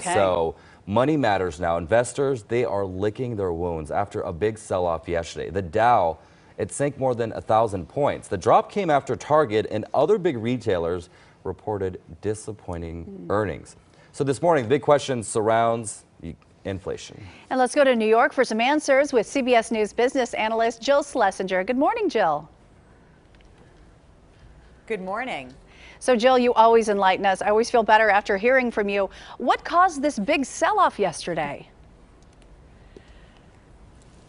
Okay. So money matters now. Investors, they are licking their wounds after a big sell-off yesterday. The Dow, it sank more than 1,000 points. The drop came after Target and other big retailers reported disappointing earnings. So this morning, the big question surrounds inflation. And let's go to New York for some answers with CBS News business analyst Jill Schlesinger. Good morning, Jill. Good morning. So Jill, you always enlighten us. I always feel better after hearing from you. What caused this big sell-off yesterday?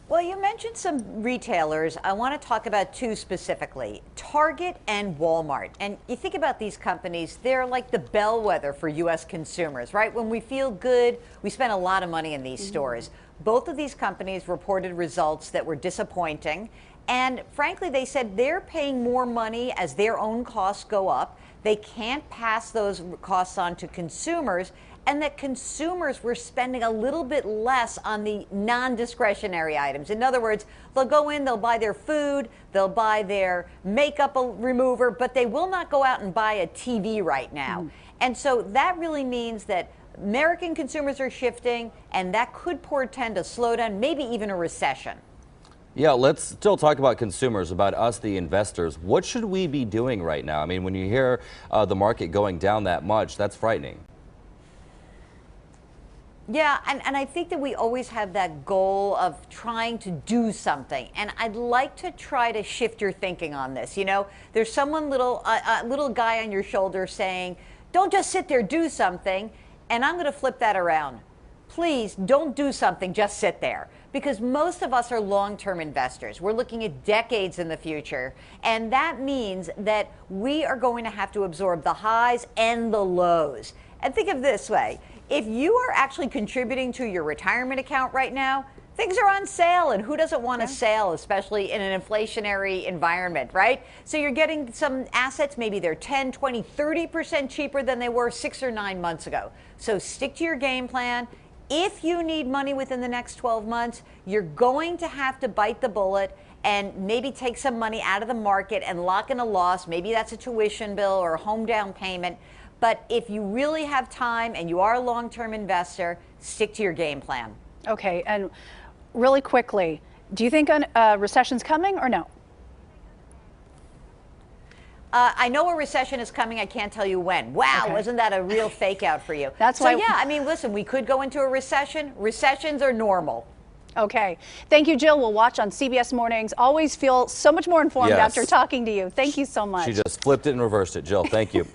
Well, you mentioned some retailers. I want to talk about two specifically, Target and Walmart. And you think about these companies, they're like the bellwether for U.S. consumers, right? When we feel good, we spend a lot of money in these stores. Both of these companies reported results that were disappointing. And frankly, they said they're paying more money as their own costs go up. They can't pass those costs on to consumers, and that consumers were spending a little bit less on the non-discretionary items. In other words, they'll go in, they'll buy their food, they'll buy their makeup remover, but they will not go out and buy a TV right now. And so that really means that American consumers are shifting, and that could portend a slowdown, maybe even a recession. Yeah, let's still talk about consumers, about us, the investors. What should we be doing right now? I mean, when you hear the market going down that much, that's frightening. Yeah, and I think that we always have that goal of trying to do something. And I'd like to try to shift your thinking on this. You know, there's someone little guy on your shoulder saying, don't just sit there, do something. And I'm going to flip that around. Please don't do something, just sit there. Because most of us are long-term investors. We're looking at decades in the future. And that means that we are going to have to absorb the highs and the lows. And think of it this way. If you are actually contributing to your retirement account right now, things are on sale, and who doesn't want a sale, especially in an inflationary environment, right? So you're getting some assets, maybe they're 10, 20, 30% cheaper than they were 6 or 9 months ago. So stick to your game plan. If you need money within the next 12 months, you're going to have to bite the bullet and maybe take some money out of the market and lock in a loss. Maybe that's a tuition bill or a home down payment. But if you really have time and you are a long-term investor, stick to your game plan. Okay, and really quickly, do you think a recession's coming or no? I know a recession is coming. I can't tell you when. Wow, Okay. wasn't that a real fake out for you? That's why. So yeah, I mean, listen, we could go into a recession. Recessions are normal. Okay. Thank you, Jill. We'll watch on CBS Mornings. Always feel so much more informed Yes. after talking to you. Thank you so much. She just flipped it and reversed it. Jill, thank you.